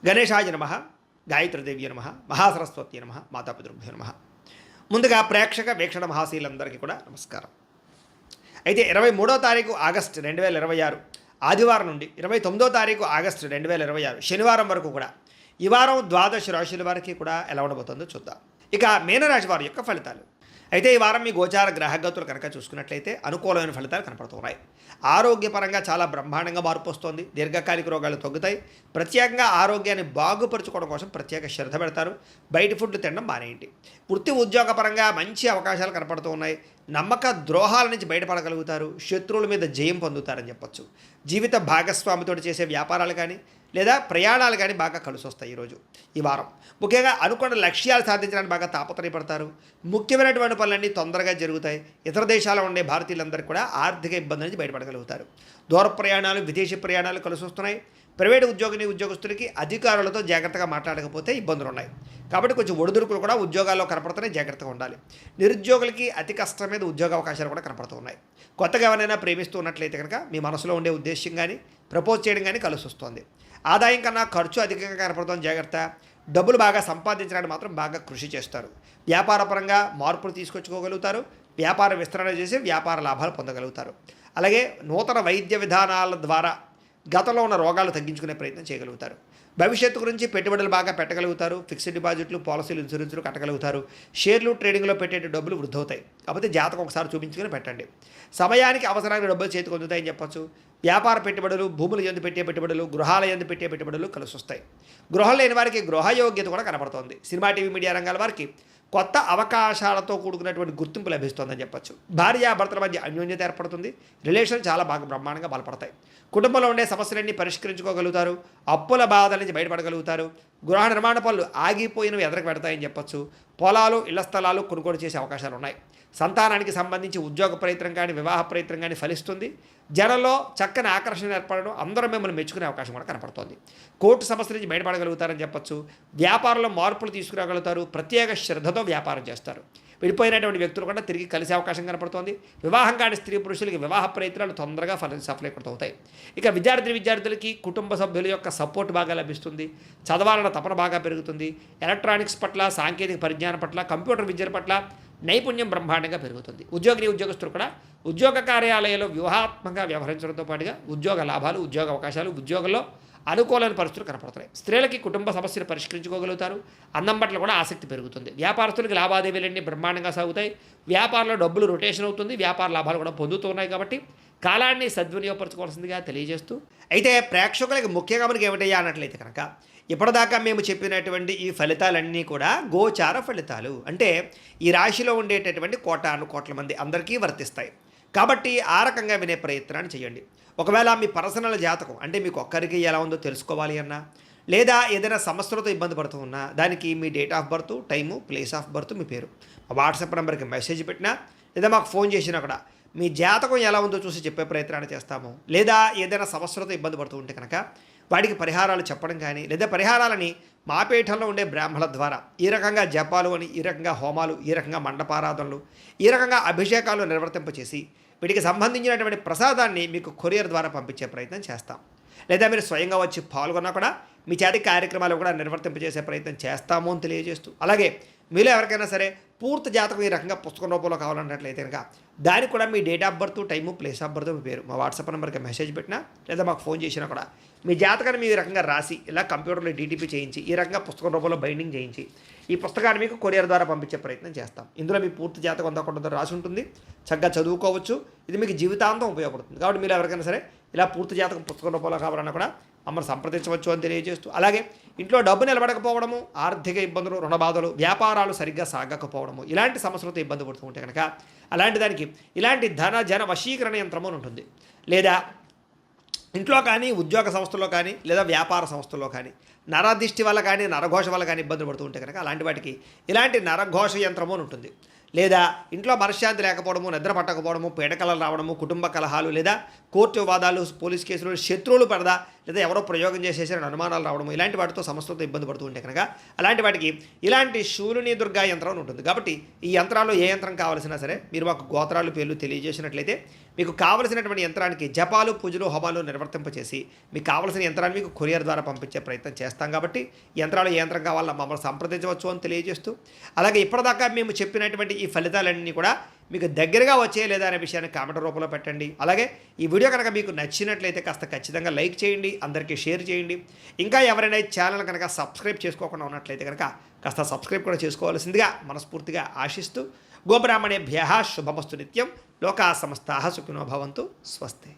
గణేశాయ నమః, గాయత్రీదేవి నమః, మహాసరస్వతి నమః, మాతాపితృభ్యో నమః. ముందుగా ప్రేక్షక వీక్షణ మహాశీలందరికీ కూడా నమస్కారం. అయితే 23వ తారీఖు ఆగస్టు 2026 ఆదివారం నుండి 29వ తారీఖు ఆగస్టు 2026 శనివారం వరకు కూడా ఈ వారం ద్వాదశ రాశుల వారికి కూడా ఎలా ఉండబోతుందో చూద్దాం. ఇక మీనరాశి వారి యొక్క ఫలితాలు. అయితే ఈ వారం మీ గోచార గ్రహగతులు కనుక చూసుకున్నట్లయితే అనుకూలమైన ఫలితాలు కనపడుతున్నాయి. ఆరోగ్యపరంగా చాలా బ్రహ్మాండంగా మార్పు వస్తుంది. దీర్ఘకాలిక రోగాలు తగ్గుతాయి. ప్రత్యేకంగా ఆరోగ్యాన్ని బాగుపరుచుకోవడం కోసం ప్రత్యేక శ్రద్ధ పెడతారు. బయట ఫుడ్ తినడం మానేయండి. వృత్తి ఉద్యోగపరంగా మంచి అవకాశాలు కనపడుతూ ఉన్నాయి. నమ్మక ద్రోహాల నుంచి బయటపడగలుగుతారు. శత్రువుల మీద జయం పొందుతారని చెప్పొచ్చు. జీవిత భాగస్వామితో చేసే వ్యాపారాలు కానీ లేదా ప్రయాణాలు కానీ బాగా కలిసి వస్తాయి ఈ వారం. ముఖ్యంగా అనుకున్న లక్ష్యాలు సాధించడానికి బాగా తాపత్రయపడతారు. ముఖ్యమైనటువంటి పనులన్నీ తొందరగా జరుగుతాయి. ఇతర దేశాల్లో ఉండే భారతీయులందరూ కూడా ఆర్థిక ఇబ్బంది నుంచి బయటపడగలుగుతారు. దూర ప్రయాణాలు, విదేశీ ప్రయాణాలు కలిసి వస్తున్నాయి. ప్రైవేటు ఉద్యోగస్తులకి అధికారులతో జాగ్రత్తగా మాట్లాడకపోతే ఇబ్బందులు ఉన్నాయి. కాబట్టి కొంచెం ఒడిదుడుకులు కూడా ఉద్యోగాల్లో కనపడుతున్నాయి. జాగ్రత్తగా ఉండాలి. నిరుద్యోగులకి అతి కష్టం మీద ఉద్యోగ అవకాశాలు కూడా కనపడుతున్నాయి. కొత్తగా ఎవరైనా ప్రేమిస్తూ ఉన్నట్లయితే కనుక మీ మనసులో ఉండే ఉద్దేశం కానీ ప్రపోజ్ చేయడం కానీ కలిసి వస్తుంది. ఆదాయం కన్నా ఖర్చు అధికంగా కనపడుతుంది. జాగ్రత్త. డబ్బులు బాగా సంపాదించడానికి మాత్రం బాగా కృషి చేస్తారు. వ్యాపారపరంగా మార్పులు తీసుకొచ్చుకోగలుగుతారు. వ్యాపార విస్తరణ చేసి వ్యాపార లాభాలు పొందగలుగుతారు. అలాగే నూతన వైద్య విధానాల ద్వారా గతంలో ఉన్న రోగాలు తగ్గించుకునే ప్రయత్నం చేయగలుగుతారు. భవిష్యత్తు గురించి పెట్టుబడులు బాగా పెట్టగలుగుతారు. ఫిక్స్డ్ డిపాజిట్లు, పాలసీలు, ఇన్సూరెన్స్లు కట్టగలుగుతారు. షేర్లు, ట్రేడింగ్లో పెట్టే డబ్బులు వృద్ధి అవుతాయి. కాకపోతే జాతకం ఒకసారి చూపించుకొని పెట్టండి. సమయానికి అవసరానికి డబ్బులు చేతికి అందుతాయని చెప్పొచ్చు. వ్యాపార పెట్టుబడులు, భూముల యందు పెట్టే పెట్టుబడులు, గృహాల యందు పెట్టే పెట్టుబడులు కలిసి వస్తాయి. గృహం లేని వారికి గృహయోగ్యత కూడా కనపడుతోంది. సినిమా, టీవీ, మీడియా రంగాల వారికి కొత్త అవకాశాలతో కూడుకున్నటువంటి గుర్తింపు లభిస్తుందని చెప్పొచ్చు. భార్యాభర్తల మధ్య అన్యోన్యత ఏర్పడుతుంది. రిలేషన్ చాలా బాగా బ్రహ్మాండంగా బలపడతాయి. కుటుంబంలో ఉండే సమస్యలన్నీ పరిష్కరించుకోగలుగుతారు. అప్పుల బాధల నుంచి బయటపడగలుగుతారు. గృహ నిర్మాణ పనులు ఆగిపోయినవి ఎదరకు పెడతాయని చెప్పొచ్చు. పొలాలు, ఇళ్ల స్థలాలు కొనుగోలు చేసే అవకాశాలు ఉన్నాయి. సంతానానికి సంబంధించి ఉద్యోగ ప్రయత్నం కానీ వివాహ ప్రయత్నం కానీ ఫలిస్తుంది. జనంలో చక్కని ఆకర్షణ ఏర్పడడం, అందరూ మిమ్మల్ని మెచ్చుకునే అవకాశం కూడా కనపడుతోంది. కోర్టు సమస్య నుంచి బయటపడగలుగుతారని చెప్పొచ్చు. వ్యాపారంలో మార్పులు తీసుకురాగలుగుతారు. ప్రత్యేక శ్రద్ధతో వ్యాపారం చేస్తారు. విడిపోయినటువంటి వ్యక్తులు కూడా తిరిగి కలిసే అవకాశం కనపడుతోంది. వివాహం కాని స్త్రీ పురుషులకి వివాహ ప్రయత్నాలు తొందరగా సఫలీకృతమవుతాయి. ఇక విద్యార్థులకి కుటుంబ సభ్యుల యొక్క సపోర్ట్ బాగా లభిస్తుంది. చదవాలన్న తపన బాగా పెరుగుతుంది. ఎలక్ట్రానిక్స్ పట్ల, సాంకేతిక పరిజ్ఞానం పట్ల, కంప్యూటర్ విద్యల పట్ల నైపుణ్యం బ్రహ్మాండంగా పెరుగుతుంది. ఉద్యోగస్తులు కూడా ఉద్యోగ కార్యాలయాల్లో వ్యూహాత్మకంగా వ్యవహరించడంతో పాటుగా ఉద్యోగ లాభాలు, ఉద్యోగ అవకాశాలు, ఉద్యోగంలో అనుకూలమైన పరిస్థితులు కనపడుతున్నాయి. స్త్రీలకి కుటుంబ సమస్యలు పరిష్కరించుకోగలుగుతారు. అందం పట్ల కూడా ఆసక్తి పెరుగుతుంది. వ్యాపారస్తులకి లావాదేవీలన్నీ బ్రహ్మాండంగా సాగుతాయి. వ్యాపారంలో డబ్బులు రొటేషన్ అవుతుంది. వ్యాపార లాభాలు కూడా పొందుతున్నాయి. కాబట్టి కాలాన్ని సద్వినియోగపరచుకోవాల్సిందిగా తెలియజేస్తూ, అయితే ప్రేక్షకులకి ముఖ్యంగా మనకి ఏమిటయ్యా అన్నట్లయితే కనుక ఇప్పటిదాకా మేము చెప్పినటువంటి ఈ ఫలితాలన్నీ కూడా గోచార ఫలితాలు. అంటే ఈ రాశిలో ఉండేటటువంటి కోట్ల మంది అందరికీ వర్తిస్తాయి. కాబట్టి ఆ రకంగా వినే ప్రయత్నాన్ని చేయండి. ఒకవేళ మీ పర్సనల్ జాతకం అంటే మీకు ఒక్కరికి ఎలా ఉందో తెలుసుకోవాలి అన్నా, లేదా ఏదైనా సమస్యలతో ఇబ్బంది పడుతూ ఉన్నా, దానికి మీ date of birth, time, place of birth, మీ పేరు వాట్సాప్ నెంబర్కి మెసేజ్ పెట్టినా, లేదా మాకు ఫోన్ చేసినా కూడా మీ జాతకం ఎలా ఉందో చూసి చెప్పే ప్రయత్నాన్ని చేస్తాము. లేదా ఏదైనా సమస్యలతో ఇబ్బంది పడుతూ ఉంటే కనుక వాటికి పరిహారాలు చెప్పడం కానీ, లేదా పరిహారాలని మా పీఠంలో ఉండే బ్రాహ్మణుల ద్వారా ఈ రకంగా జపాలు అని, ఈ రకంగా హోమాలు, ఈ రకంగా మండపారాధనలు, ఈ రకంగా అభిషేకాలు నిర్వర్తింపచేసి వీటికి సంబంధించినటువంటి ప్రసాదాన్ని మీకు కొరియర్ ద్వారా పంపించే ప్రయత్నం చేస్తాం. లేదా మీరు స్వయంగా వచ్చి పాల్గొన్నా కూడా మీ చేతి కార్యక్రమాలు కూడా నిర్వర్తింపజేసే ప్రయత్నం చేస్తాము అని తెలియజేస్తూ, అలాగే మీలో ఎవరికైనా సరే పూర్తి జాతకం ఈ రకంగా పుస్తకం రూపంలో కావాలన్నట్లయితే కనుక దానికి కూడా మీ date of birth, time, place of birth, మీ పేరు మా వాట్సాప్ నెంబర్కి మెసేజ్ పెట్టినా, లేదా మాకు ఫోన్ చేసినా కూడా మీ జాతకాన్ని మీ రకంగా రాసి ఇలా కంప్యూటర్లో డీటీపీ చేయించి ఈ రకంగా పుస్తకం రూపంలో బైండింగ్ చేయించి ఈ పుస్తకాన్ని మీకు కొరియర్ ద్వారా పంపించే ప్రయత్నం చేస్తాం. ఇందులో మీ పూర్తి జాతకం అంతా కొంత రాసి ఉంటుంది. చక్కగా చదువుకోవచ్చు. ఇది మీకు జీవితాంతం ఉపయోగపడుతుంది. కాబట్టి మీరు ఎవరికైనా సరే ఇలా పూర్తి జాతకం పుస్తకం రూపంలో కావాలన్నా కూడా మమ్మల్ని సంప్రదించవచ్చు అని తెలియజేస్తూ, అలాగే ఇంట్లో డబ్బు నిలబడకపోవడము, ఆర్థిక ఇబ్బందులు, రుణ బాధలు, వ్యాపారాలు సరిగ్గా సాగకపోవడము, ఇలాంటి సమస్యలతో ఇబ్బంది పడుతూ ఉంటే కనుక అలాంటి దానికి ఇలాంటి జన వశీకరణ యంత్రము అని ఉంటుంది. లేదా ఇంట్లో కానీ, ఉద్యోగ సంస్థల్లో కానీ, లేదా వ్యాపార సంస్థల్లో కానీ నరదిష్టి వల్ల కానీ, నరఘోష వల్ల కానీ ఇబ్బందులు పడుతూ ఉంటే కనుక అలాంటి వాటికి ఇలాంటి నరఘోష యంత్రము అని ఉంటుంది. లేదా ఇంట్లో మనశ్శాంతి లేకపోవడము, నిద్ర పట్టకపోవడము, పీడకలలు రావడము, కుటుంబ కలహాలు, లేదా కోర్టు వివాదాలు, పోలీస్ కేసులు, శత్రువులు పడదా, లేదా ఎవరో ప్రయోగం చేసేసారని అనుమానాలు రావడము, ఇలాంటి వాటితో సమస్యలతో ఇబ్బంది పడుతూ ఉంటే కనుక అలాంటి వాటికి ఇలాంటి శూలిని దుర్గా యంత్రం అని ఉంటుంది. కాబట్టి ఈ యంత్రాల్లో ఏ యంత్రం కావాల్సినా సరే మీరు మాకు గోత్రాలు పేర్లు తెలియజేసినట్లయితే మీకు కావలసినటువంటి యంత్రానికి జపాలు, పూజలు, హోమాలు నిర్వర్తింపచేసి మీకు కావలసిన యంత్రాన్ని మీకు కొరియర్ ద్వారా పంపించే ప్రయత్నం చేస్తాం. కాబట్టి ఈ యంత్రాలు ఏ యంత్రం కావాలో మమ్మల్ని సంప్రదించవచ్చు అని తెలియజేస్తూ, అలాగే ఇప్పటిదాకా మేము చెప్పినటువంటి ఈ ఫలితాలన్నీ కూడా మీకు దగ్గరగా వచ్చే లేదా అనే విషయాన్ని కామెంట్ రూపంలో పెట్టండి. అలాగే ఈ వీడియో కనుక మీకు నచ్చినట్లయితే కాస్త ఖచ్చితంగా లైక్ చేయండి, అందరికీ షేర్ చేయండి. ఇంకా ఎవరైనా ఈ ఛానల్ కనుక సబ్స్క్రైబ్ చేసుకోకుండా ఉన్నట్లయితే కనుక కాస్త సబ్స్క్రైబ్ కూడా చేసుకోవాల్సిందిగా మనస్ఫూర్తిగా ఆశిస్తూ, గోబ్రాహ్మణేభ్యః శుభమస్తు నిత్యం, లోకా సమస్తాః సుఖినో భవంతు, స్వస్తి.